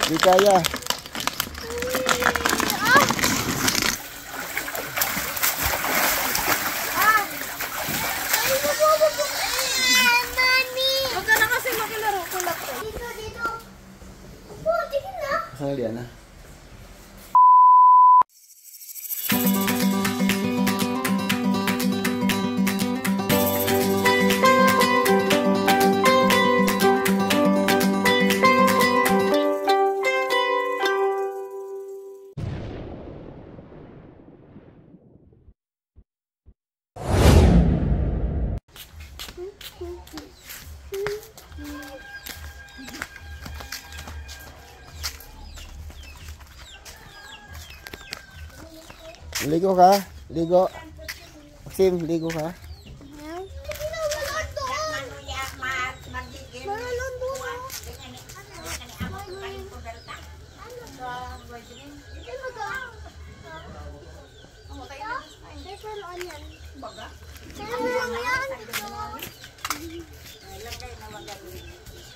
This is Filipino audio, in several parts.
Di kaya. Huwag ka na kasi makilaro. Kulak ko. Dito. Upo, tingin na. Saan liyan na? Ligo ka? Ligo. Maxim, ligo ka?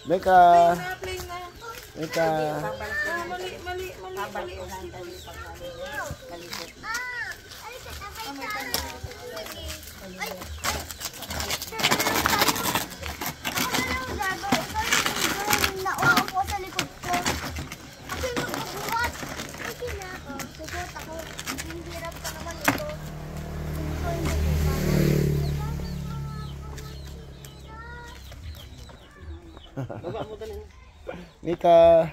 Beka. Beka. Mali. Mika.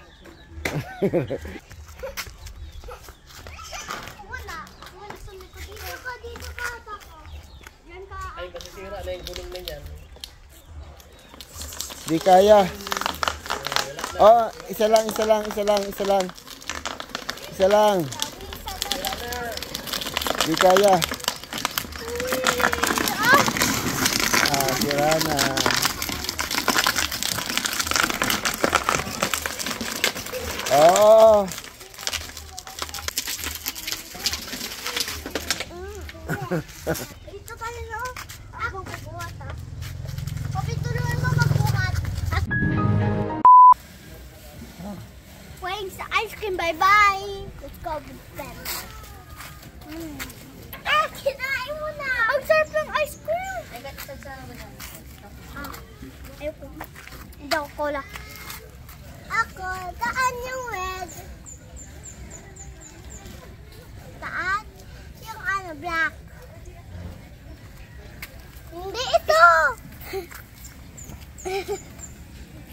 Ay, masisira na yung gulong na yan. Di kaya. Oh, isa lang. Di kaya. Ah, sira na. Oh. Dito ka rin, no? Ako bubuhat, ha? Kapituluan mo magbuhat. Waiting sa ice cream, bye-bye. Let's go with them. Kinain mo na. Ang sarap ng ice cream. Ay, gata-tagsara mo na. Ayoko. Hindi ako cola. Ako, taan yung red. Taan? Yung ano, black. Hindi ito!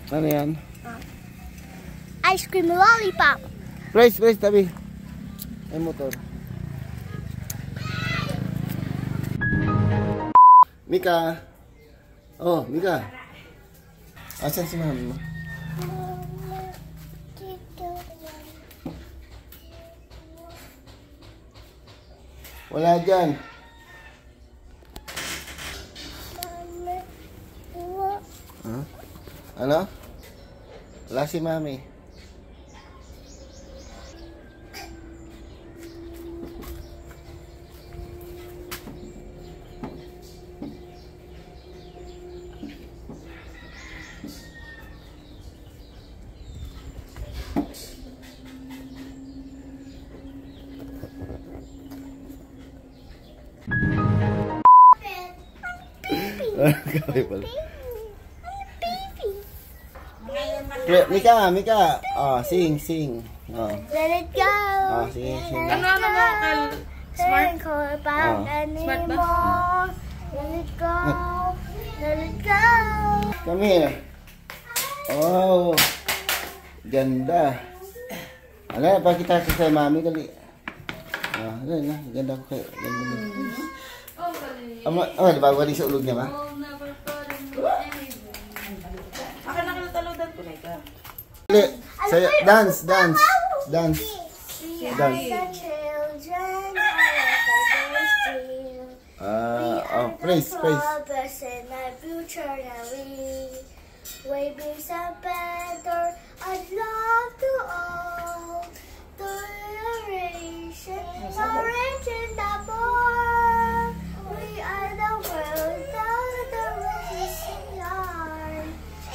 Ano yan? Ice cream lollipop. Price, tabi. Ay, motor. Mika. Oh, Mika. Asan si mami mo? Wala dyan. Huh? Ano? Wala si mami. Kaway pala. Mika. Oh, sing. Oh. Let it go. Oh, sing. Ano mo, Kal? Smart? Smart ba? Let it go. Come here. Oh. Ganda. Ala, pakita ko kay mami dali. Ah, na. Ganda ko kay. Ama, di ba wali sa ulog niya ba? Akin na kinataludan ko na ika. Saya dance. Praise. Waving some better, I'd love to all toleration, orange in the bar. We are the world, the racing yard.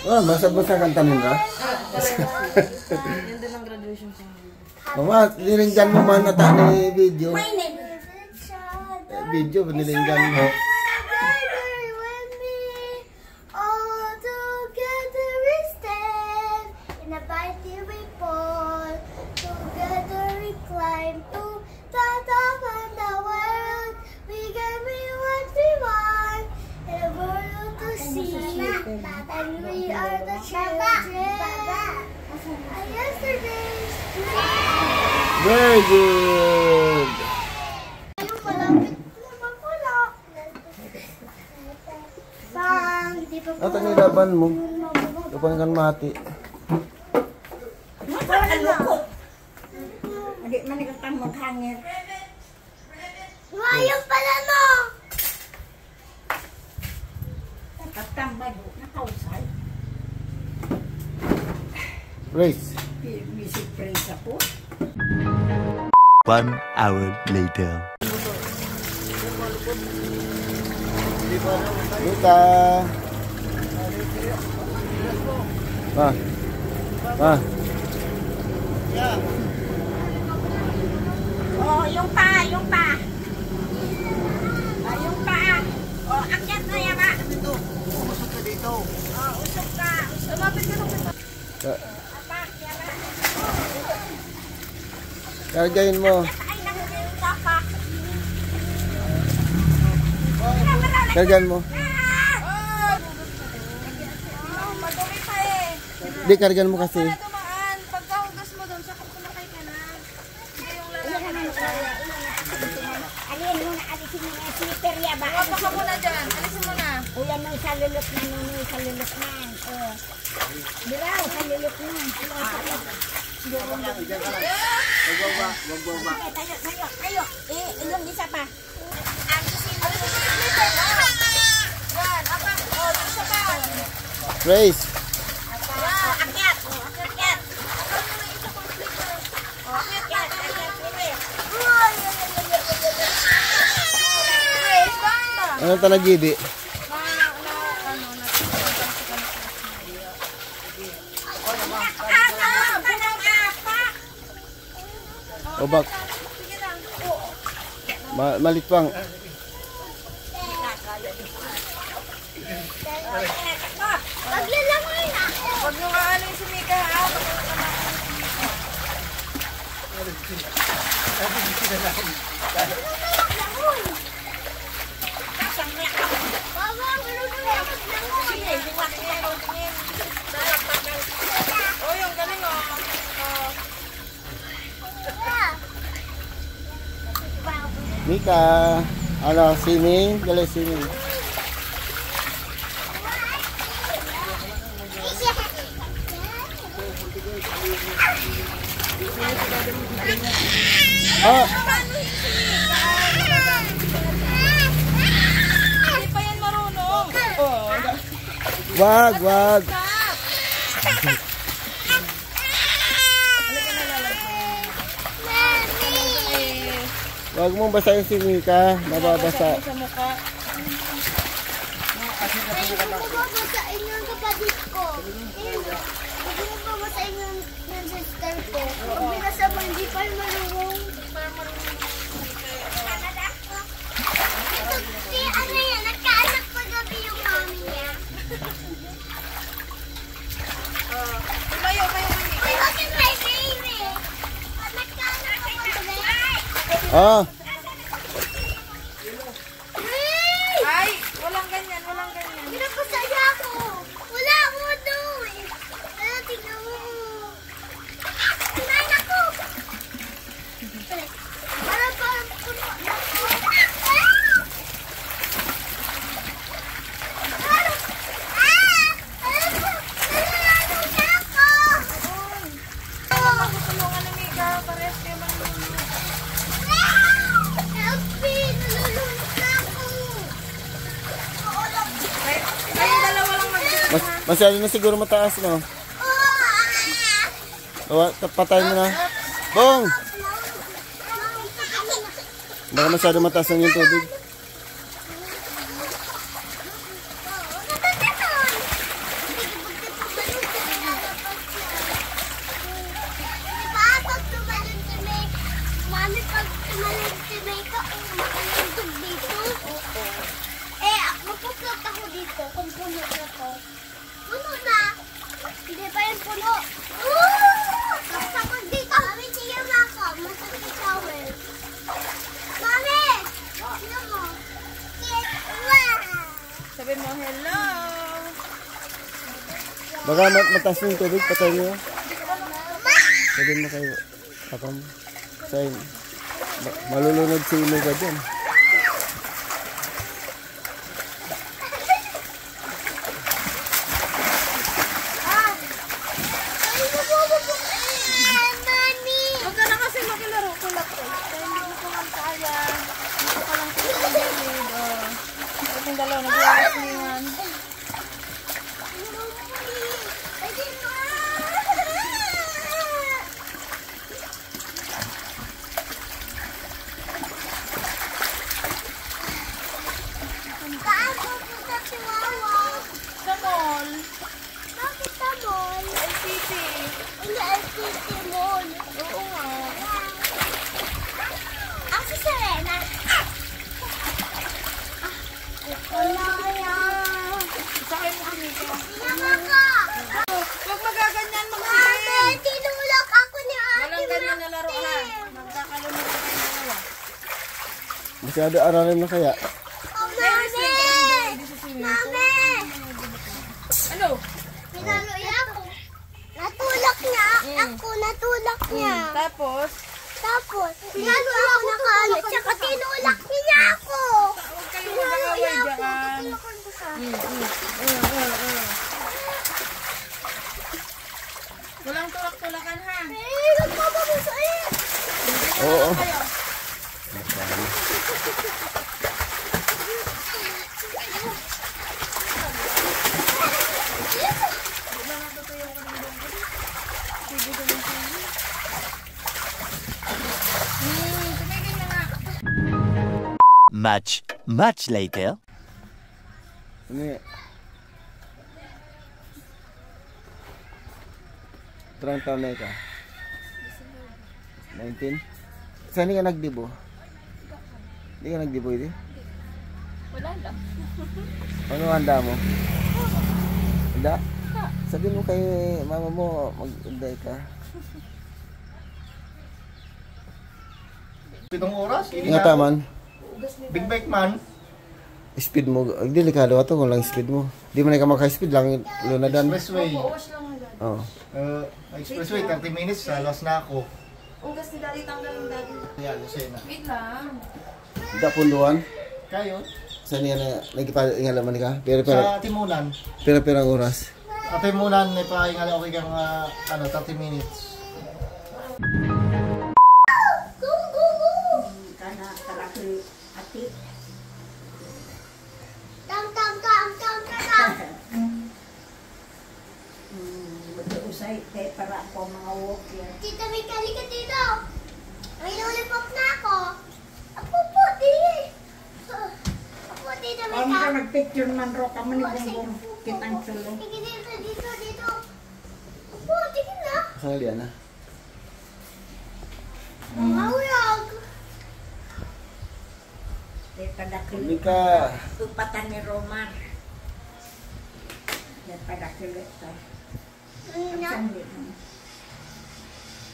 Oh, basa-basa kanta nila. Yan din ang graduation sa Mama, nilinggan mo man ata ni video. My name is Richard. Video, nilinggan mo. Together with me, all together we stand. In a mighty we fall, together we climb to the top of the world. We can be what we want, in a world to see. And we are the children of yesterday's dream. Very good. Ayun, malapit naman pala. Bang, di pa po. Ito nilaban mo. Laban kan mati. Ayun pala no. Race. 1 hour later. Mika. Ma. Oh, yung pa. Yung pa. Oh, akyat na yan ba? Usok ka dito. Oh, usok ka. Lumapit ka nung apak, yan ba? Kargayin mo. Ay, nakunin ka pa. Kargayin mo. madumi pa eh. Di, kargayin mo kasi. Wala dumaan. Pagkahugas mo doon, saka kumakay ka na. Hindi yung lalaki na Alin mo na, alisin mo na slipper ya ba? Wapa ka muna dyan. Alisin mo na. Uyan mo sa lulok na nunoy, sa lulok na. Oh. Dira, sa lulok na. Tayo. Yung isa pa. Alisin mo. Yan, apak. Oh, isa pa. Race. Akyat. Akyat. Ano ito nag-gibi? Obak. Malitwang. Maglalangoy na ako. Huwag nyo nga ano yung si Mika ha. Baba, marunong na maglangoy. Oh, yung galing oh. Mika. Ano, swimming? Dali, swimming. Ah, Hindi pa yan marunong. wag. Wag mong basahin si Mika. Mababasa. Sa mukha. Ay, babasain yung kapatid ko. Huwag mo babasain yung sister ko. Pag binasa mo, hindi pa marunong. Ito, si ano yan, nagkaanak pa gabi yung mami niya. Tumayo kayo kay Mika. Ay, bakit may baby? Nagkaanak pa gabi. Ah, Ay, walang ganyan, walang ganyan. Pinapasaya ako. Wala ako doon. Ano, tingnan mo. Kinain ako. Parang puno na ako. Tulungan ni Mika, parehas kayo manunod. Help me! Nalulunod na ako. Kayong dalawa lang mag-isa. masyado na siguro mataas, no? Patay mo na. Bong! Baka masyado mataas na yung tubig. Mami, pag tumalag si Mika, umakalagdag dito. Eh, magpuplot ako dito kung puno na to. Puno na. Hindi pa yung puno. Tapos dito. Mami, sige Maka. Masakit towel. Mami! Sino mo? Sabi mo, hello. Baka mataas na yung tubig, patay niyo. Sabihin mo kayo, tapang sa'yo. Malulunod si Inuga dyan. Huwag ka na kasi makilaro. Kulak ko. Kaya hindi ko naman kaya. Dito ka lang sa gilid. Itong dalawa, nag-iwas na yan. Saan pupunta si Wawa? Sa mall. Bakit sa mall? LCT. Hindi, LCT mall. Oo nga. Ang si Serena. Wala yan. Sakay mo kami ka. Sinama ka. Huwag magaganyan mga Ate, tinulak ako ni Ate Walang ganyan na laro ha. Martin. Magkakalunod ka kayo dalawa. Masyado aralin na kaya. Oh, Mami! Mami! Ano? Pinaloy ako. Natulak niya. Ako, natulak niya. Tapos, Tapos, pinaloy ako na kaano. Tsaka tinulak niya ako. huwag kayong mag-away dyan. Tinulakan ko siya. Walang tulak-tulakan ha. Eh, nagpapabasa eh. Oo. Tumigil na nga. Much later. Ini. Terang tahun na ka? 19? Saan ka nagdibo? Hindi ka nagdibo ito? Wala lang. Ano handa mo? Handa? Sabi mo kay mama mo, mag-unday ka. 7 oras? Nga taman, Big bike man. speed mo, delikado ato kung lang speed mo. Di man ka maka-speed lang, lunadan. Expressway. Oo. Expressway, 30 minutes. Salas na ako. Ugas ni Daddy, tanggalin Daddy. Yan, Lucena. Wait lang. Da punduan. Kayo? Saan yan na nagipangalaman ka? Pero Sa Timunan. pero oras. Sa Timunan, may pahinga okay kang 30 minutes. Tam, tam, tam, tam, tam. Usay, kaya para ako mga walk yan. Tita, may kali ka dito. May lollipop na ako. Ako po, di. Ako, Tita, may Ano ka. ka nagpicture man ro ka man ibong kitang tulong. Sige, dito. Ako, tingin na. Saan yan na? Mahulog. Kaya padakil. Hindi ka. Tupatan ni Roman. Kaya padakil ito. Ano?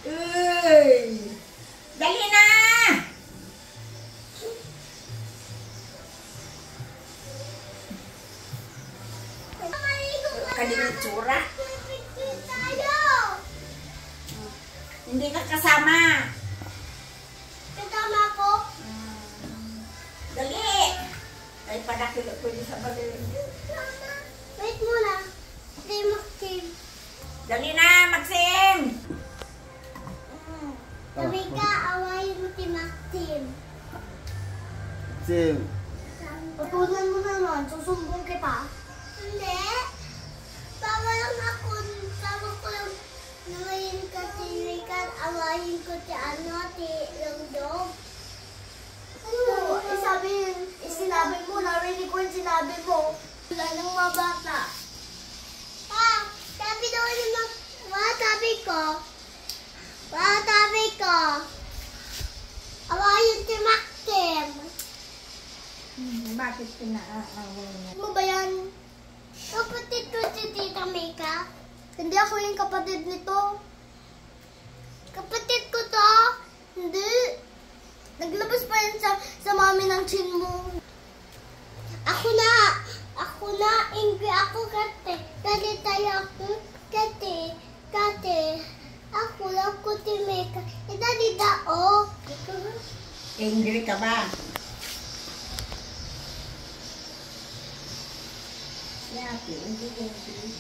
Uy! Dali na! Kalimut tsura. Tayo. Hindi ka kasama. Kasama ko. Dali! Ay padakil ko din sa balin. Wait muna. Tim. Dali na, Maxim! Sabi ka, awayin mo si Maxim. Sim. Patulan mo naman, susumbong kita. Hindi. Tama lang ako. Tama ko lang nawayin ka si Rican, awayin ko si Longdog. Sinabi mo, narinig ko yung sinabi mo. Wala nang mga bata. Sabi daw naman, sabi ko. bakit pinaaway niya? Ano ba yan? Kapatid ko si Tita Mika. Hindi ako yung kapatid nito. Kapatid ko to. Hindi. Naglabas pa yan sa mami ng chin mo. Ako na. Ingri ako kate. Kate tayo ako. Kate. Ako lang ko si Mika. Dida oh. Angry ka ba? Si ate, hindi angry.